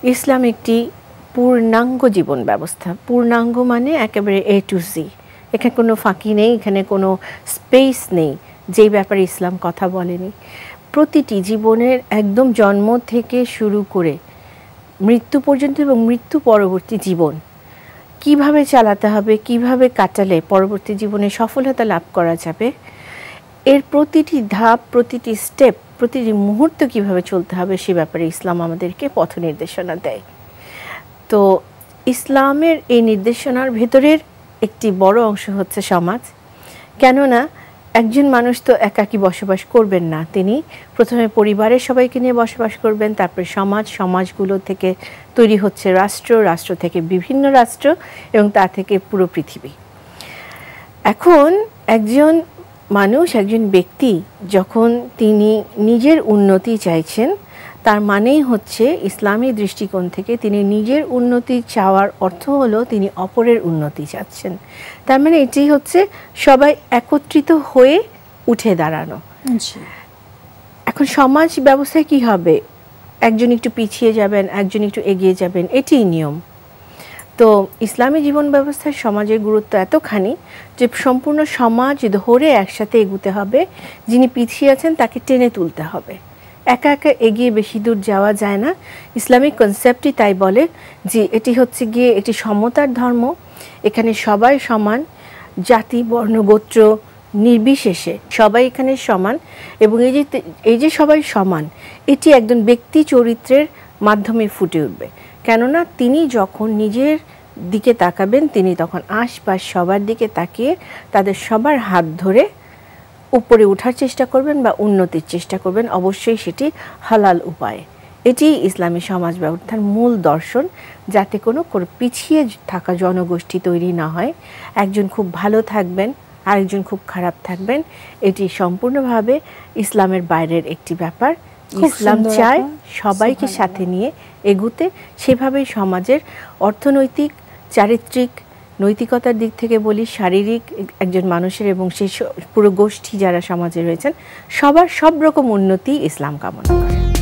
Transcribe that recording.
ইসলাম একটি পূর্ণাঙ্গ জীবন ব্যবস্থা। পূর্ণাঙ্গ মানে একেবারে A to Z। এখানে কোনো ফাঁকি নেই, এখানে কোনো স্পেস নেই যেই ব্যাপারে ইসলাম কথা বলেনি। প্রতিটি জীবনের একদম জন্ম থেকে শুরু করে মৃত্যু পর্যন্ত এবং মৃত্যু পরবর্তী জীবন কিভাবে চালাতে হবে, কিভাবে কাটালে পরবর্তী জীবনে সফলতা লাভ করা যাবে, এর প্রতিটি ধাপ, প্রতিটি স্টেপ, প্রতিটি মুহূর্ত কিভাবে চলতে হবে সে ব্যাপারে ইসলাম আমাদেরকে পথ নির্দেশনা দেয়। তো ইসলামের এই নির্দেশনার ভেতরের একটি বড় অংশ হচ্ছে সমাজ। কেননা একজন মানুষ তো একাকী বসবাস করবেন না, তিনি প্রথমে পরিবারের সবাইকে নিয়ে বসবাস করবেন, তারপরে সমাজগুলো থেকে তৈরি হচ্ছে রাষ্ট্র থেকে বিভিন্ন রাষ্ট্র এবং তা থেকে পুরো পৃথিবী। এখন একজন মানুষ, একজন ব্যক্তি যখন তিনি নিজের উন্নতি চাইছেন, তার মানেই হচ্ছে ইসলামী দৃষ্টিকোণ থেকে তিনি নিজের উন্নতি চাওয়ার অর্থ হলো তিনি অপরের উন্নতি চাচ্ছেন। তার মানে এটি হচ্ছে সবাই একত্রিত হয়ে উঠে দাঁড়ানো। এখন সমাজ ব্যবস্থায় কি হবে? একজন একটু পিছিয়ে যাবেন, একজন একটু এগিয়ে যাবেন, এটিই নিয়ম। তো ইসলামী জীবন ব্যবস্থায় সমাজের গুরুত্ব এতখানি যে সম্পূর্ণ সমাজ ধরে একসাথে এগুতে হবে। যিনি পিছিয়ে আছেন তাকে টেনে তুলতে হবে। একা একা এগিয়ে বেশি দূর যাওয়া যায় না। ইসলামিক কনসেপ্টই তাই বলে যে এটি হচ্ছে গিয়ে একটি সমতার ধর্ম। এখানে সবাই সমান, জাতি বর্ণ গোত্র নির্বিশেষে সবাই এখানে সমান। এবং এই যে সবাই সমান, এটি একজন ব্যক্তি চরিত্রের মাধ্যমে ফুটে উঠবে। কেননা তিনি যখন নিজের দিকে তাকাবেন, তিনি তখন আশপাশ সবার দিকে তাকিয়ে তাদের সবার হাত ধরে উপরে ওঠার চেষ্টা করবেন বা উন্নতির চেষ্টা করবেন, অবশ্যই সেটি হালাল উপায়ে। এটি ইসলামী সমাজ ব্যবস্থার মূল দর্শন, যাতে কোনো পিছিয়ে থাকা জনগোষ্ঠী তৈরি না হয়। একজন খুব ভালো থাকবেন, আরেকজন খুব খারাপ থাকবেন, এটি সম্পূর্ণভাবে ইসলামের বাইরের একটি ব্যাপার। ইসলাম চায় সবাইকে সাথে নিয়ে এগুতে। সেভাবেই সমাজের অর্থনৈতিক, চারিত্রিক, নৈতিকতার দিক থেকে বলি, শারীরিক একজন মানুষের এবং সেই পুরো গোষ্ঠী যারা সমাজে রয়েছেন সবার সব রকম উন্নতি ইসলাম কামনা করে।